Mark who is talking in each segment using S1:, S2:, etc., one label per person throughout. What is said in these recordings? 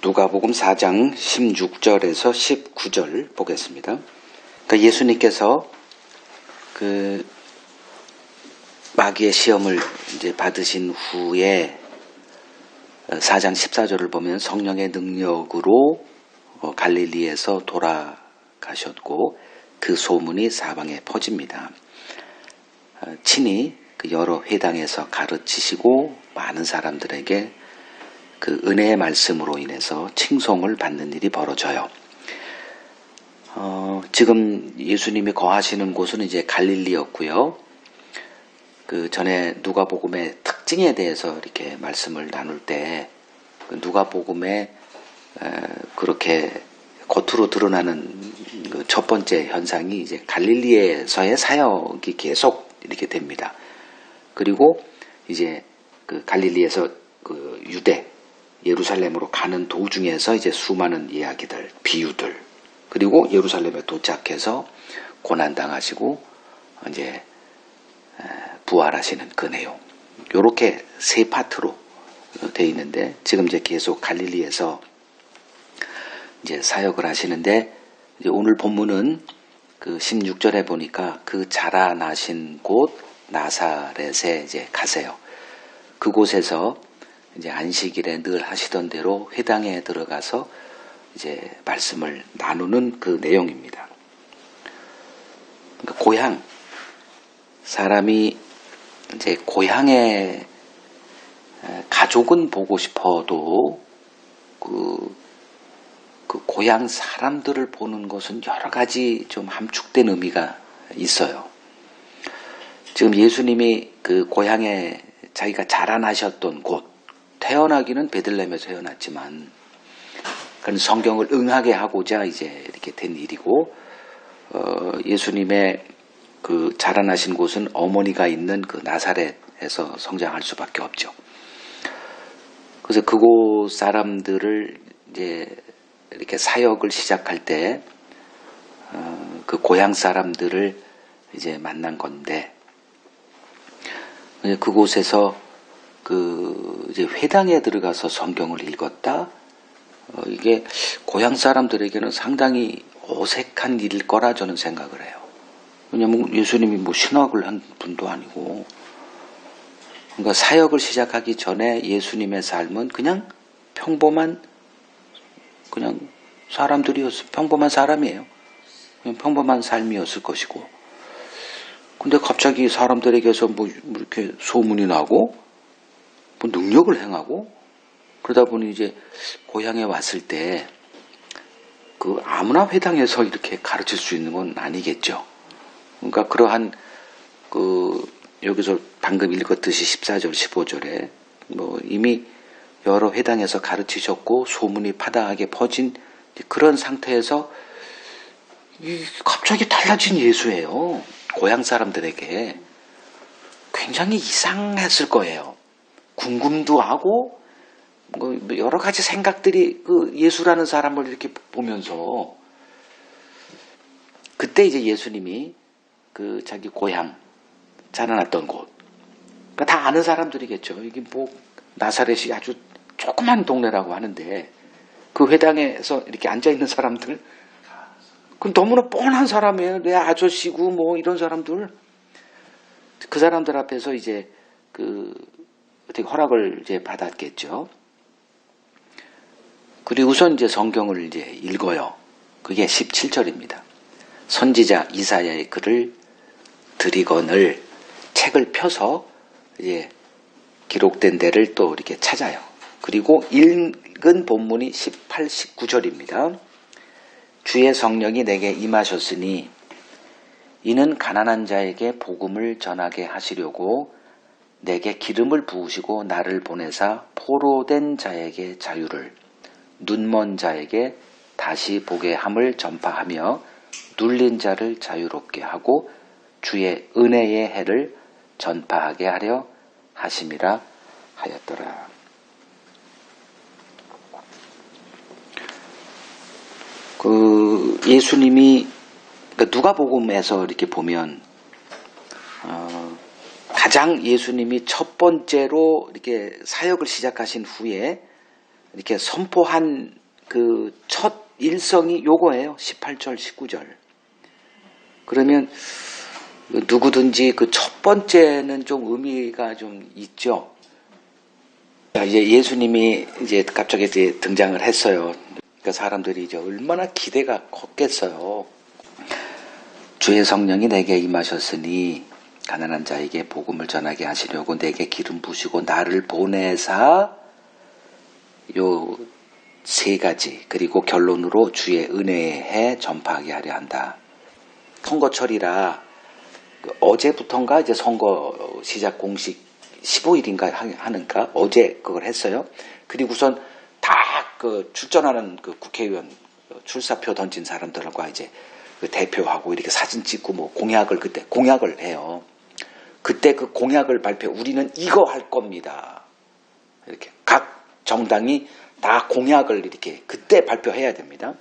S1: 누가복음 4장 16절에서 19절 보겠습니다. 그러니까 예수님께서 그 마귀의 시험을 이제 받으신 후에 4장 14절을 보면 성령의 능력으로 갈릴리에서 돌아가셨고 그 소문이 사방에 퍼집니다. 친히 그 여러 회당에서 가르치시고 많은 사람들에게 그 은혜의 말씀으로 인해서 칭송을 받는 일이 벌어져요. 지금 예수님이 거하시는 곳은 이제 갈릴리였고요. 그 전에 누가복음의 특징에 대해서 이렇게 말씀을 나눌 때 그 누가복음의 그렇게 겉으로 드러나는 그 첫 번째 현상이 이제 갈릴리에서의 사역이 계속 이렇게 됩니다. 그리고 이제 그 갈릴리에서 그 유대 예루살렘으로 가는 도중에서 이제 수많은 이야기들, 비유들, 그리고 예루살렘에 도착해서 고난당하시고 이제 부활하시는 그 내용. 요렇게 세 파트로 되어 있는데 지금 이제 계속 갈릴리에서 이제 사역을 하시는데 이제 오늘 본문은 그 16절에 보니까 그 자라나신 곳 나사렛에 이제 가세요. 그곳에서 이제 안식일에 늘 하시던 대로 회당에 들어가서 이제 말씀을 나누는 그 내용입니다. 그러니까 고향, 사람이 이제 고향에 가족은 보고 싶어도 그 고향 사람들을 보는 것은 여러 가지 좀 함축된 의미가 있어요. 지금 예수님이 그 고향에 자기가 자라나셨던 곳, 태어나기는 베들레헴에서 태어났지만 그건 성경을 응하게 하고자 이제 이렇게 된 일이고 예수님의 그 자라나신 곳은 어머니가 있는 그 나사렛에서 성장할 수밖에 없죠. 그래서 그곳 사람들을 이제 이렇게 사역을 시작할 때 그 고향 사람들을 이제 만난 건데 그곳에서 그 이제 회당에 들어가서 성경을 읽었다. 이게 고향 사람들에게는 상당히 어색한 일일 거라 저는 생각을 해요. 왜냐하면 예수님이 뭐 신학을 한 분도 아니고, 그러니까 사역을 시작하기 전에 예수님의 삶은 그냥 평범한 그냥 사람들이었어. 평범한 사람이에요. 그냥 평범한 삶이었을 것이고. 근데 갑자기 사람들에게서 뭐 이렇게 소문이 나고 뭐 능력을 행하고 그러다 보니 이제 고향에 왔을 때 그 아무나 회당에서 이렇게 가르칠 수 있는 건 아니겠죠. 그러니까 그러한 그 여기서 방금 읽었듯이 14절 15절에 뭐 이미 여러 회당에서 가르치셨고 소문이 파다하게 퍼진 그런 상태에서 갑자기 달라진 예수예요. 고향 사람들에게 굉장히 이상했을 거예요. 궁금도 하고 뭐 여러 가지 생각들이 그 예수라는 사람을 이렇게 보면서 그때 이제 예수님이 그 자기 고향 자라났던 곳, 그러니까 다 아는 사람들이겠죠. 이게 뭐 나사렛이 아주 조그만 동네라고 하는데 그 회당에서 이렇게 앉아 있는 사람들, 그 너무나 뻔한 사람이에요. 내 아저씨고 뭐 이런 사람들, 그 사람들 앞에서 이제 그 어떻게 허락을 이제 받았겠죠. 그리고 우선 이제 성경을 이제 읽어요. 그게 17절입니다. 선지자 이사야의 글을 드리거늘 책을 펴서 이제 기록된 데를 또 이렇게 찾아요. 그리고 읽은 본문이 18, 19절입니다. 주의 성령이 내게 임하셨으니 이는 가난한 자에게 복음을 전하게 하시려고 내게 기름을 부으시고 나를 보내사 포로된 자에게 자유를, 눈먼 자에게 다시 보게 함을 전파하며 눌린 자를 자유롭게 하고 주의 은혜의 해를 전파하게 하려 하심이라 하였더라. 그 예수님이 누가복음에서 이렇게 보면 가장 예수님이 첫 번째로 이렇게 사역을 시작하신 후에 이렇게 선포한 그 첫 일성이 요거예요. 18절, 19절. 그러면 누구든지 그 첫 번째는 좀 의미가 좀 있죠. 이제 예수님이 이제 갑자기 이제 등장을 했어요. 그러니까 사람들이 이제 얼마나 기대가 컸겠어요. 주의 성령이 내게 임하셨으니 가난한 자에게 복음을 전하게 하시려고 내게 기름 부으시고 나를 보내사 요 세 가지 그리고 결론으로 주의 은혜의 해 전파하게 하려 한다. 선거철이라 어제부터인가 이제 선거 시작 공식 15일인가 하는가 어제 그걸 했어요. 그리고선 다 그 출전하는 그 국회의원 출사표 던진 사람들과 이제 그 대표하고 이렇게 사진 찍고 뭐 공약을 그때 공약을 해요. 그때 그 공약을 우리는 이거 할 겁니다. 이렇게 각 정당이 다 공약을 이렇게 그때 발표해야 됩니다.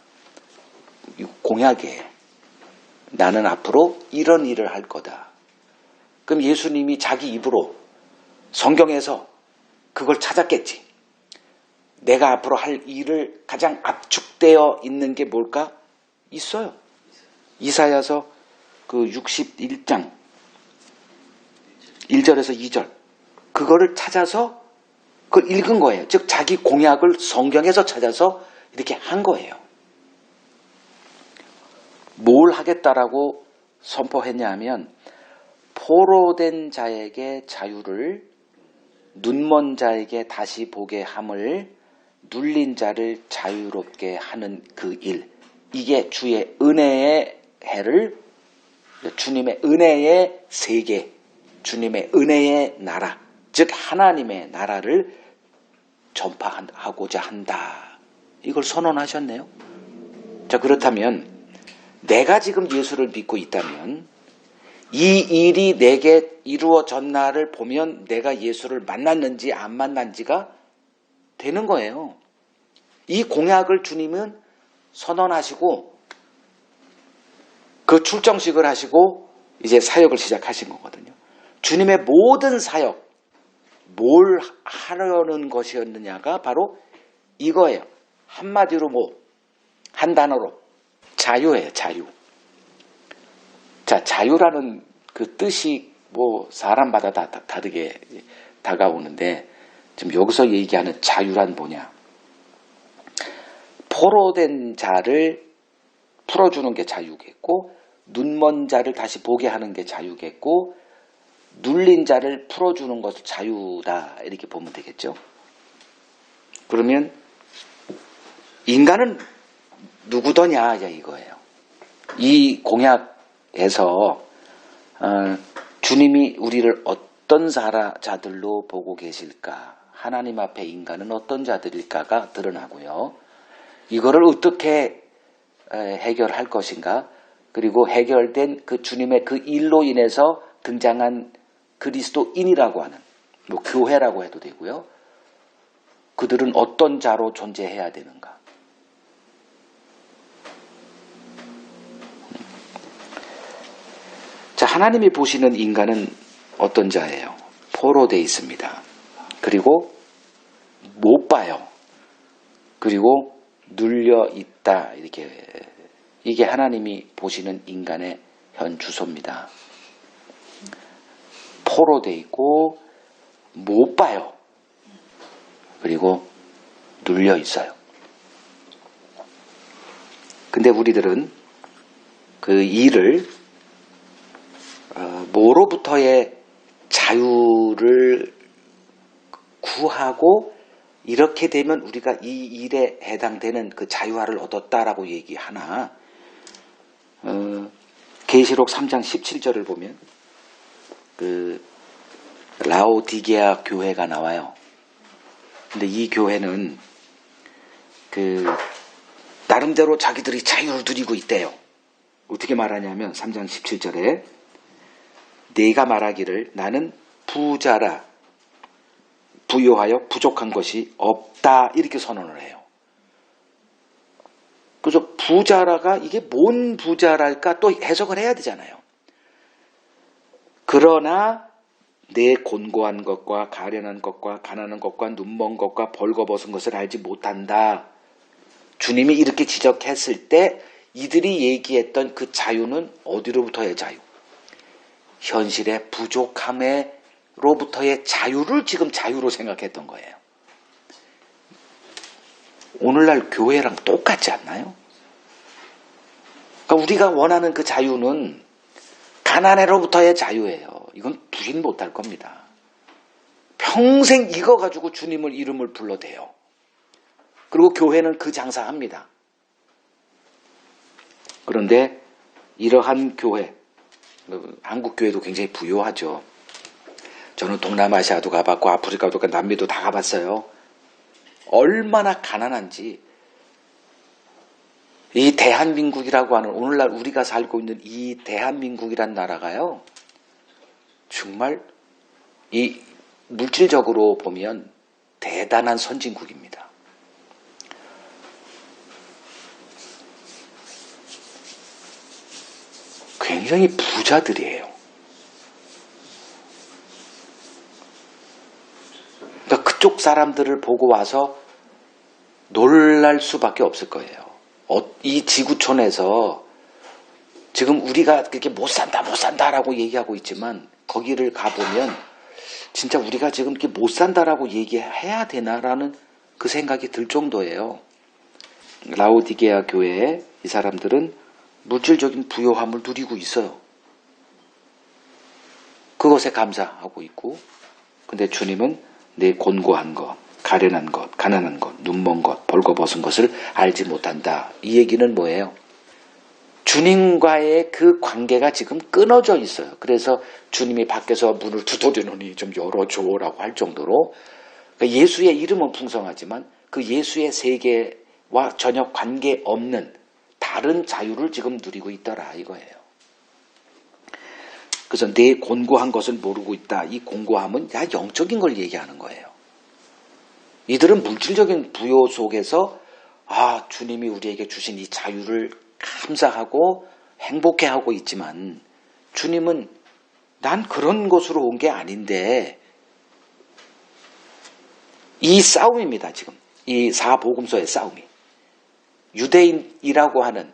S1: 공약에 나는 앞으로 이런 일을 할 거다. 그럼 예수님이 자기 입으로 성경에서 그걸 찾았겠지. 내가 앞으로 할 일을 가장 압축되어 있는 게 뭘까? 있어요. 이사야서 그 61장 1절에서 2절 그거를 찾아서 그걸 읽은 거예요. 즉 자기 공약을 성경에서 찾아서 이렇게 한 거예요. 뭘 하겠다라고 선포했냐 하면 포로된 자에게 자유를 눈먼 자에게 다시 보게 함을 눌린 자를 자유롭게 하는 그 일. 이게 주의 은혜의 해를 주님의 은혜의 세계 주님의 은혜의 나라 즉 하나님의 나라를 전파하고자 한다. 이걸 선언하셨네요. 자 그렇다면 내가 지금 예수를 믿고 있다면 이 일이 내게 이루어졌나를 보면 내가 예수를 만났는지 안 만난지가 되는 거예요. 이 공약을 주님은 선언하시고 그 출정식을 하시고 이제 사역을 시작하신 거거든요. 주님의 모든 사역 뭘 하려는 것이었느냐가 바로 이거예요. 한마디로 한 단어로 자유예요. 자유. 자, 자유라는 그 뜻이 사람마다 다 다르게 다가오는데 지금 여기서 얘기하는 자유란 뭐냐? 포로된 자를 풀어주는 게 자유겠고 눈먼 자를 다시 보게 하는 게 자유겠고 눌린 자를 풀어주는 것을 자유다 이렇게 보면 되겠죠. 그러면 인간은 누구더냐 이거예요. 이 공약에서 주님이 우리를 어떤 자들로 보고 계실까? 하나님 앞에 인간은 어떤 자들일까가 드러나고요. 이거를 어떻게 해결할 것인가? 그리고 해결된 그 주님의 그 일로 인해서 등장한 그리스도인이라고 하는 교회라고 해도 되고요. 그들은 어떤 자로 존재해야 되는가? 자, 하나님이 보시는 인간은 어떤 자예요? 포로되어 있습니다. 그리고 못 봐요. 그리고 눌려 있다. 이게 하나님이 보시는 인간의 현 주소입니다. 포로되어 있고 못 봐요. 그리고 눌려 있어요. 근데 우리들은 그 일을 뭐로부터의 자유를 구하고 이렇게 되면 우리가 이 일에 해당되는 그 자유화를 얻었다라고 얘기하나 계시록 3장 17절을 보면 그 라오디게아 교회가 나와요. 근데 이 교회는 그 나름대로 자기들이 자유를 누리고 있대요. 어떻게 말하냐면 3장 17절에 네가 말하기를 나는 부자라 부요하여 부족한 것이 없다 이렇게 선언을 해요. 그래서 부자라가 이게 뭔 부자랄까 또 해석을 해야 되잖아요. 그러나 내 곤고한 것과 가련한 것과 가난한 것과 눈먼 것과 벌거벗은 것을 알지 못한다. 주님이 이렇게 지적했을 때 이들이 얘기했던 그 자유는 어디로부터의 자유? 현실의 부족함으로부터의 자유를 지금 자유로 생각했던 거예요. 오늘날 교회랑 똑같지 않나요? 그러니까 우리가 원하는 그 자유는 가난으로부터의 자유예요. 이건 부인 못할 겁니다. 평생 이거 가지고 주님을 이름을 불러대요. 그리고 교회는 그 장사합니다. 그런데 이러한 교회, 한국 교회도 굉장히 부유하죠. 저는 동남아시아도 가봤고 아프리카도 남미도 다 가봤어요. 얼마나 가난한지 이 대한민국이라고 하는 오늘날 우리가 살고 있는 이 대한민국이란 나라가요. 정말 이 물질적으로 보면 대단한 선진국입니다. 굉장히 부자들이에요. 그러니까 그쪽 사람들을 보고 와서 놀랄 수밖에 없을 거예요. 이 지구촌에서 지금 우리가 그렇게 못 산다라고 얘기하고 있지만 거기를 가보면 진짜 우리가 지금 이렇게 못 산다라고 얘기해야 되나라는 그 생각이 들 정도예요. 라오디게아 교회에 이 사람들은 물질적인 부요함을 누리고 있어요. 그것에 감사하고 있고, 근데 주님은 내 곤고한 것, 가련한 것, 가난한 것, 눈먼 것, 벌거벗은 것을 알지 못한다. 이 얘기는 뭐예요? 주님과의 그 관계가 지금 끊어져 있어요. 그래서 주님이 밖에서 문을 두드리노니 좀 열어줘라고 할 정도로 그러니까 예수의 이름은 풍성하지만 그 예수의 세계와 전혀 관계없는 다른 자유를 지금 누리고 있더라 이거예요. 그래서 내 곤고한 것을 모르고 있다. 이 곤고함은 영적인 걸 얘기하는 거예요. 이들은 물질적인 부요 속에서 주님이 우리에게 주신 이 자유를 감사하고 행복해하고 있지만 주님은 난 그런 곳으로 온 게 아닌데 이 싸움입니다. 지금 이 사복음서의 싸움이 유대인이라고 하는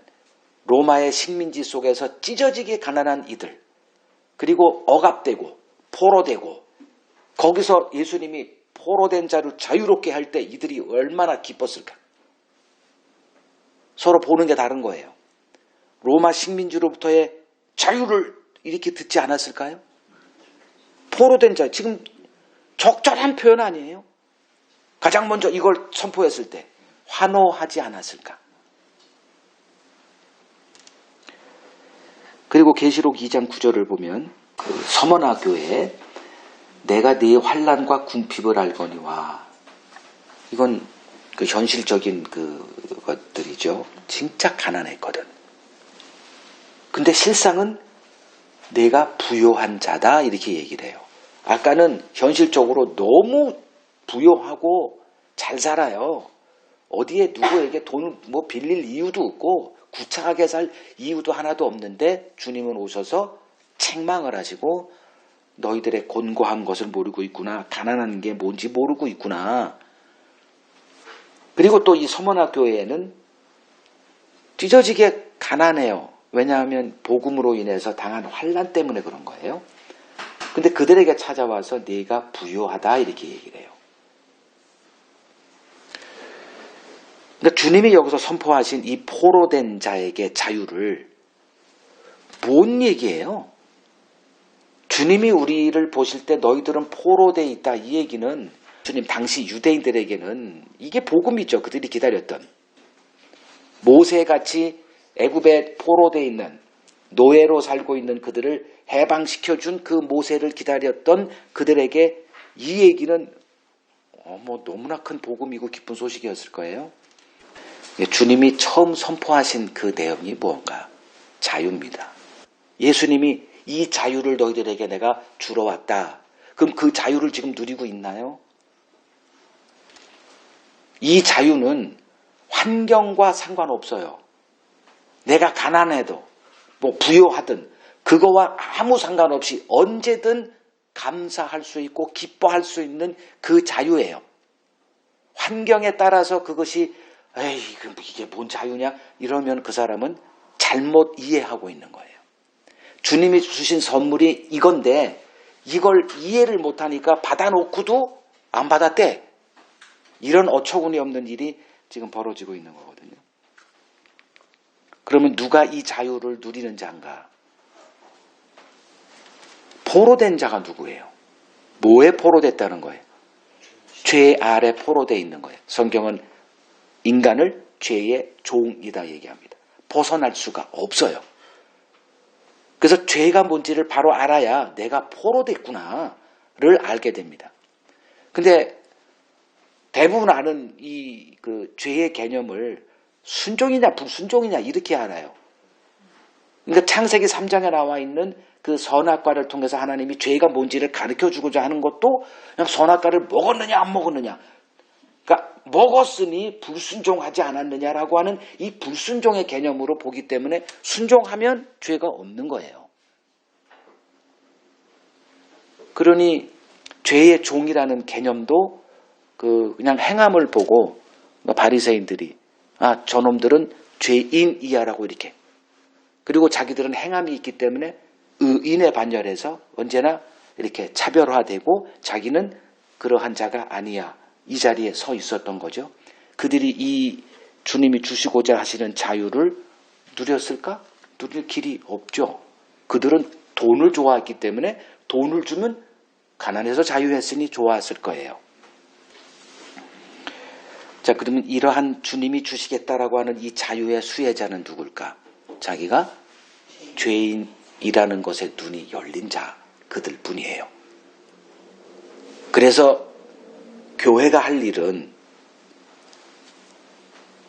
S1: 로마의 식민지 속에서 찢어지게 가난한 이들 그리고 억압되고 포로되고 거기서 예수님이 포로된 자를 자유롭게 할 때 이들이 얼마나 기뻤을까. 서로 보는 게 다른 거예요. 로마 식민지로부터의 자유를 이렇게 듣지 않았을까요? 포로된 자, 지금 적절한 표현 아니에요? 가장 먼저 이걸 선포했을 때 환호하지 않았을까? 그리고 계시록 2장 9절을 보면 그 서머나 교회에 내가 네 환난과 궁핍을 알거니와 이건 그 현실적인 것들이죠. 진짜 가난했거든. 근데 실상은 내가 부요한 자다 이렇게 얘기를 해요. 아까는 현실적으로 너무 부요하고 잘 살아요. 어디에 누구에게 돈을 빌릴 이유도 없고 구차하게 살 이유도 하나도 없는데 주님은 오셔서 책망을 하시고 너희들의 곤고한 것을 모르고 있구나. 가난한 게 뭔지 모르고 있구나. 그리고 또 이 서머나 교회에는 찢어지게 가난해요. 왜냐하면 복음으로 인해서 당한 환난 때문에 그런 거예요. 근데 그들에게 찾아와서 네가 부유하다 이렇게 얘기를 해요. 그러니까 주님이 여기서 선포하신 이 포로된 자에게 자유를 뭔 얘기예요? 주님이 우리를 보실 때 너희들은 포로되어 있다 이 얘기는 주님 당시 유대인들에게는 이게 복음이죠. 그들이 기다렸던 모세같이 애굽에 포로되어 있는 노예로 살고 있는 그들을 해방시켜준 그 모세를 기다렸던 그들에게 이 얘기는 너무나 큰 복음이고 기쁜 소식이었을 거예요. 주님이 처음 선포하신 그 내용이 무언가? 자유입니다. 예수님이 이 자유를 너희들에게 내가 주러 왔다. 그럼 그 자유를 지금 누리고 있나요? 이 자유는 환경과 상관없어요. 내가 가난해도 부요하든 그거와 아무 상관없이 언제든 감사할 수 있고 기뻐할 수 있는 그 자유예요. 환경에 따라서 그것이 에이 이게 뭔 자유냐 이러면 그 사람은 잘못 이해하고 있는 거예요. 주님이 주신 선물이 이건데 이걸 이해를 못하니까 받아놓고도 안 받았대. 이런 어처구니 없는 일이 지금 벌어지고 있는 거거든요. 그러면 누가 이 자유를 누리는 자인가? 포로된 자가 누구예요? 뭐에 포로됐다는 거예요? 죄 아래 포로되어 있는 거예요. 성경은 인간을 죄의 종이다 얘기합니다. 벗어날 수가 없어요. 그래서 죄가 뭔지를 바로 알아야 내가 포로됐구나를 알게 됩니다. 근데 대부분 아는 그 죄의 개념을 순종이냐 불순종이냐 이렇게 알아요. 그러니까 창세기 3장에 나와 있는 그 선악과를 통해서 하나님이 죄가 뭔지를 가르쳐주고자 하는 것도 그냥 선악과를 먹었느냐 안 먹었느냐. 그러니까 먹었으니 불순종하지 않았느냐라고 하는 이 불순종의 개념으로 보기 때문에 순종하면 죄가 없는 거예요. 그러니 죄의 종이라는 개념도 그냥 행함을 보고 바리새인들이 저놈들은 죄인이야라고 이렇게 그리고 자기들은 행함이 있기 때문에 의인에 반열해서 언제나 이렇게 차별화되고 자기는 그러한 자가 아니야. 이 자리에 서 있었던 거죠. 그들이 이 주님이 주시고자 하시는 자유를 누렸을까? 누릴 길이 없죠. 그들은 돈을 좋아했기 때문에 돈을 주면 가난해서 자유했으니 좋았을 거예요. 자, 그러면 이러한 주님이 주시겠다라고 하는 이 자유의 수혜자는 누굴까? 자기가 죄인이라는 것에 눈이 열린 자, 그들 뿐이에요. 그래서 교회가 할 일은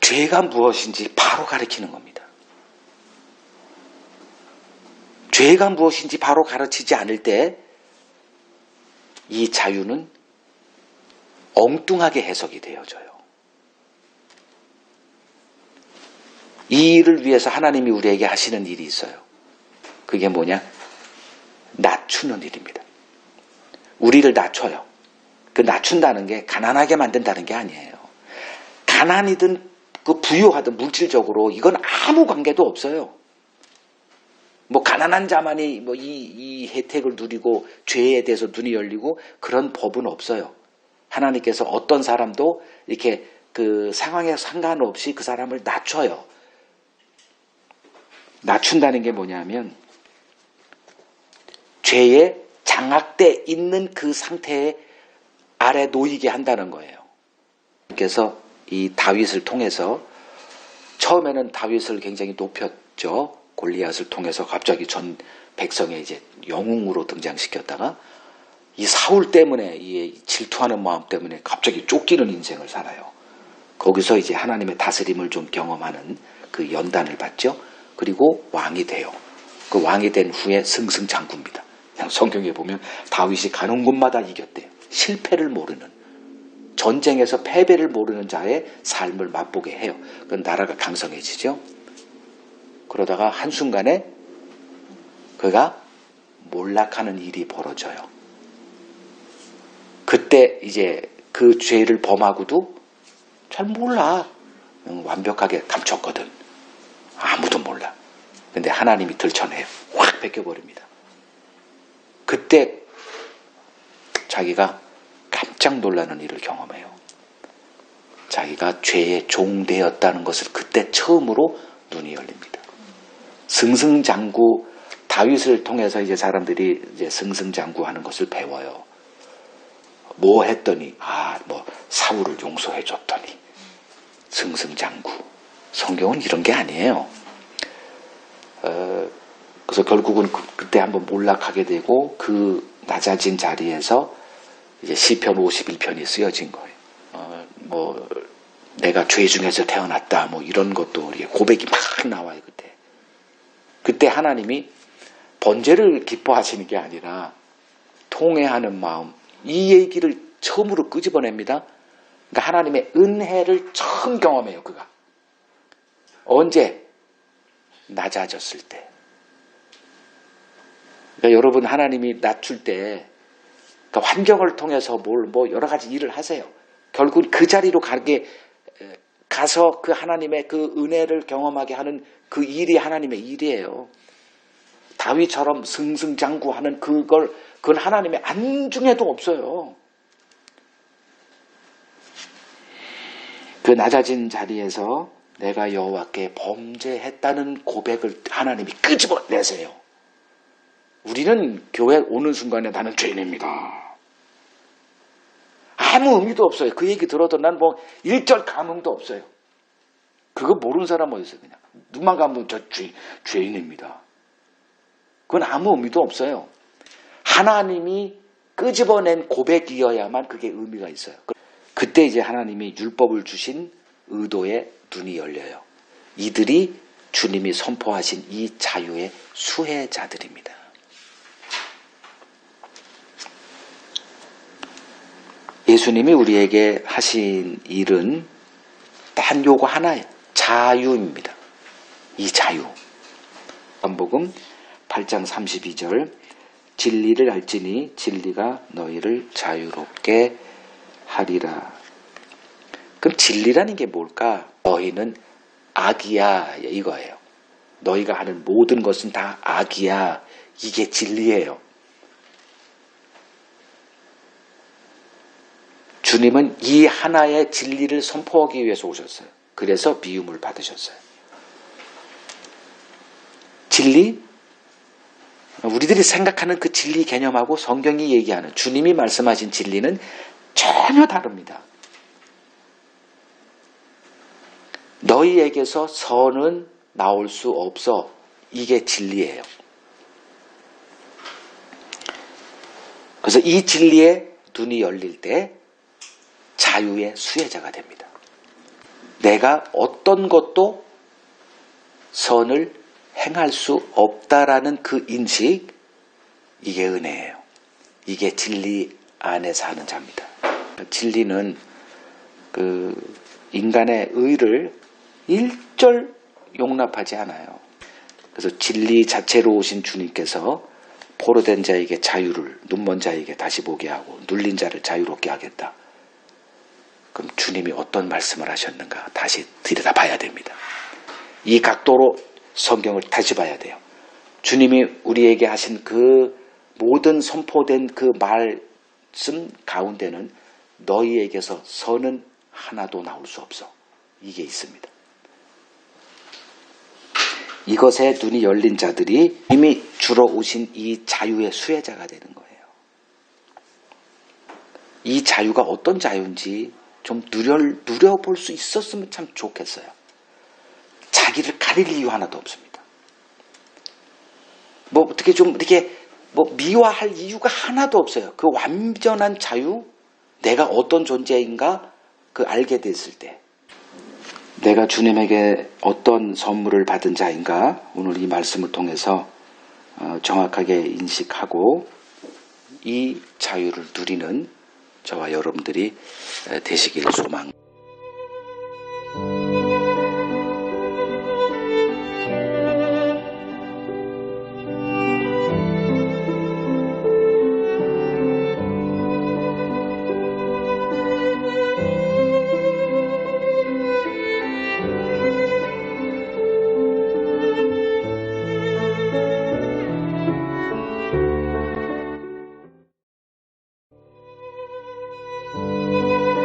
S1: 죄가 무엇인지 바로 가르치는 겁니다. 죄가 무엇인지 바로 가르치지 않을 때 이 자유는 엉뚱하게 해석이 되어져요. 이 일을 위해서 하나님이 우리에게 하시는 일이 있어요. 그게 뭐냐? 낮추는 일입니다. 우리를 낮춰요. 그 낮춘다는 게 가난하게 만든다는 게 아니에요. 가난이든 그 부유하든 물질적으로 이건 아무 관계도 없어요. 뭐 가난한 자만이 뭐 이 혜택을 누리고 죄에 대해서 눈이 열리고 그런 법은 없어요. 하나님께서 어떤 사람도 이렇게 그 상황에 상관없이 그 사람을 낮춰요. 낮춘다는 게 뭐냐면 죄에 장악돼 있는 그 상태에 아래 놓이게 한다는 거예요. 그래서 이 다윗을 통해서 처음에는 다윗을 굉장히 높였죠. 골리앗을 통해서 갑자기 전 백성의 이제 영웅으로 등장시켰다가 이 사울 때문에 이 질투하는 마음 때문에 갑자기 쫓기는 인생을 살아요. 거기서 이제 하나님의 다스림을 좀 경험하는 그 연단을 받죠. 그리고 왕이 돼요. 그 왕이 된 후에 승승장구입니다. 그냥 성경에 보면 다윗이 가는 곳마다 이겼대요. 실패를 모르는 전쟁에서 패배를 모르는 자의 삶을 맛보게 해요. 그 나라가 강성해지죠. 그러다가 한순간에 그가 몰락하는 일이 벌어져요. 그때 이제 그 죄를 범하고도 잘 몰라. 완벽하게 감췄거든. 아무도 몰라. 근데 하나님이 들춰내요. 확 벗겨버립니다. 그때 자기가 깜짝 놀라는 일을 경험해요. 자기가 죄의 종되었다는 것을 그때 처음으로 눈이 열립니다. 승승장구, 다윗을 통해서 이제 사람들이 이제 승승장구하는 것을 배워요. 뭐 했더니, 뭐 사울을 용서해 줬더니, 승승장구. 성경은 이런 게 아니에요. 그래서 결국은 그때 한번 몰락하게 되고 그 낮아진 자리에서 이제 시편 51편이 쓰여진 거예요. 뭐 내가 죄 중에서 태어났다 뭐 이런 것도 고백이 막 나와요. 그때 하나님이 번제를 기뻐하시는 게 아니라 통회하는 마음, 이 얘기를 처음으로 끄집어냅니다. 그러니까 하나님의 은혜를 처음 경험해요. 그가 언제? 낮아졌을 때. 그러니까 여러분 하나님이 낮출 때 그러니까 환경을 통해서 뭐 여러 가지 일을 하세요. 결국 그 자리로 가서 그 하나님의 그 은혜를 경험하게 하는 그 일이 하나님의 일이에요. 다윗처럼 승승장구하는 그건 하나님의 안중에도 없어요. 그 낮아진 자리에서 내가 여호와께 범죄했다는 고백을 하나님이 끄집어내세요. 우리는 교회 오는 순간에 나는 죄인입니다. 아무 의미도 없어요. 그 얘기 들어도 난 뭐 일절 감흥도 없어요. 그거 모르는 사람 어디 있어요. 그냥 눈만 감으면 저 죄인입니다. 그건 아무 의미도 없어요. 하나님이 끄집어낸 고백이어야만 그게 의미가 있어요. 그때 이제 하나님이 율법을 주신 의도의 눈이 열려요. 이들이 주님이 선포하신 이 자유의 수혜자들입니다. 예수님이 우리에게 하신 일은 단 요거 하나예요. 자유입니다. 이 자유. 요한복음 8장 32절 진리를 알지니 진리가 너희를 자유롭게 하리라. 그럼 진리라는 게 뭘까? 너희는 악이야 이거예요. 너희가 하는 모든 것은 다 악이야. 이게 진리예요. 주님은 이 하나의 진리를 선포하기 위해서 오셨어요. 그래서 미움을 받으셨어요. 진리? 우리들이 생각하는 그 진리 개념하고 성경이 얘기하는 주님이 말씀하신 진리는 전혀 다릅니다. 너희에게서 선은 나올 수 없어. 이게 진리예요. 그래서 이 진리에 눈이 열릴 때 자유의 수혜자가 됩니다. 내가 어떤 것도 선을 행할 수 없다라는 그 인식, 이게 은혜예요. 이게 진리 안에 사는 자입니다. 진리는 그 인간의 의를 일절 용납하지 않아요. 그래서 진리 자체로 오신 주님께서 포로된 자에게 자유를, 눈먼 자에게 다시 보게 하고 눌린 자를 자유롭게 하겠다. 그럼 주님이 어떤 말씀을 하셨는가 다시 들여다봐야 됩니다. 이 각도로 성경을 다시 봐야 돼요. 주님이 우리에게 하신 그 모든 선포된 그 말씀 가운데는 너희에게서 선은 하나도 나올 수 없어. 이게 있습니다. 이것에 눈이 열린 자들이 이미 주러 오신 이 자유의 수혜자가 되는 거예요. 이 자유가 어떤 자유인지 좀 누려볼 수 있었으면 참 좋겠어요. 자기를 가릴 이유 하나도 없습니다. 뭐 어떻게 좀 이렇게 뭐 미화할 이유가 하나도 없어요. 그 완전한 자유, 내가 어떤 존재인가 그 알게 됐을 때 내가 주님에게 어떤 선물을 받은 자인가 오늘 이 말씀을 통해서 정확하게 인식하고 이 자유를 누리는 저와 여러분들이 되시기를 소망합니다.